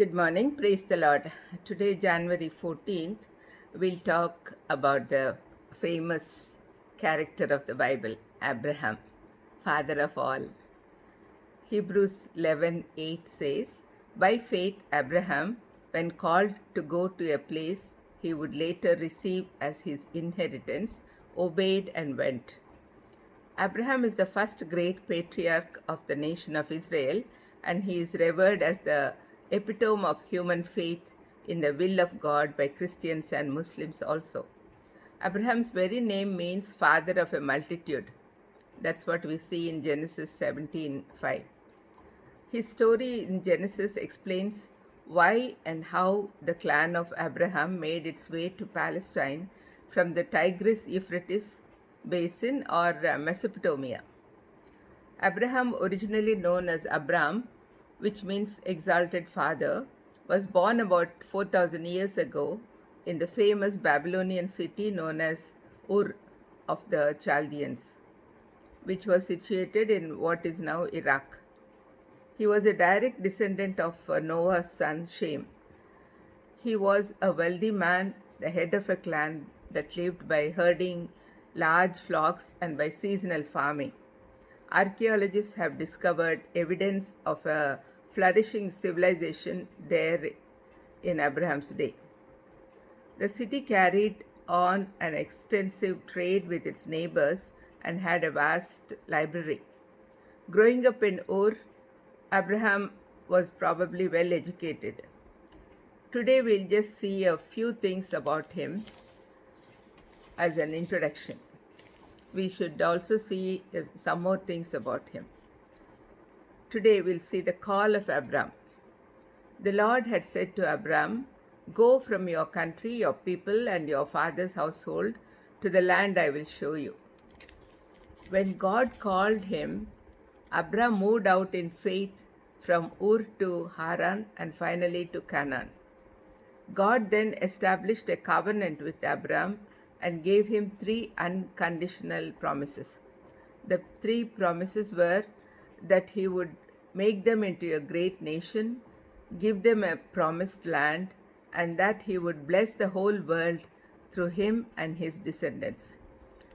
Good morning, praise the Lord. Today, January 14th, we'll talk about the famous character of the Bible, Abraham, father of all. Hebrews 11:8 says, by faith, Abraham, when called to go to a place he would later receive as his inheritance, obeyed and went. Abraham is the first great patriarch of the nation of Israel, and he is revered as the epitome of human faith in the will of God by Christians and Muslims also. Abraham's very name means father of a multitude. That's what we see in Genesis 17:5. His story in Genesis explains why and how the clan of Abraham made its way to Palestine from the Tigris-Euphrates basin or Mesopotamia. Abraham, originally known as Abram, which means exalted father, was born about 4,000 years ago in the famous Babylonian city known as Ur of the Chaldeans, which was situated in what is now Iraq. He was a direct descendant of Noah's son Shem. He was a wealthy man, the head of a clan that lived by herding large flocks and by seasonal farming. Archaeologists have discovered evidence of a flourishing civilization there in Abraham's day. The city carried on an extensive trade with its neighbors and had a vast library. Growing up in Ur, Abraham was probably well educated. Today we'll just see a few things about him as an introduction. We should also see some more things about him. Today we'll see the call of Abram. The Lord had said to Abram, go from your country, your people, and your father's household to the land I will show you. When God called him, Abram moved out in faith from Ur to Haran and finally to Canaan. God then established a covenant with Abram and gave him 3 unconditional promises. The 3 promises were that he would make them into a great nation, give them a promised land, and that he would bless the whole world through him and his descendants.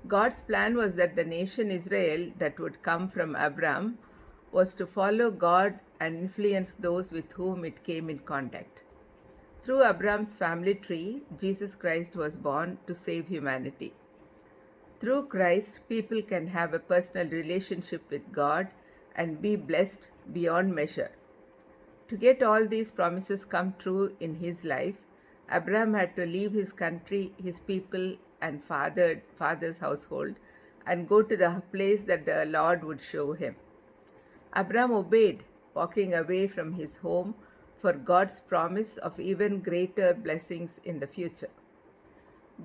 God's plan was that the nation Israel that would come from Abram was to follow God and influence those with whom it came in contact. Through Abram's family tree, Jesus Christ was born to save humanity. Through Christ, people can have a personal relationship with God and be blessed beyond measure. To get all these promises come true in his life, Abram had to leave his country, his people, and father's household and go to the place that the Lord would show him. Abram obeyed, walking away from his home for God's promise of even greater blessings in the future.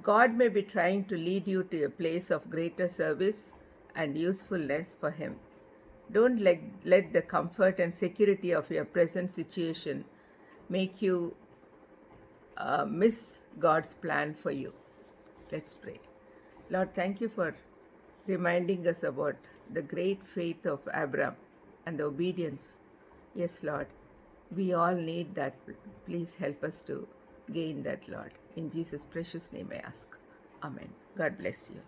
God may be trying to lead you to a place of greater service and usefulness for him. Don't let the comfort and security of your present situation make you miss God's plan for you. Let's pray. Lord, thank you for reminding us about the great faith of Abram and the obedience. Yes, Lord, we all need that. Please help us to gain that, Lord. In Jesus' precious name I ask. Amen. God bless you.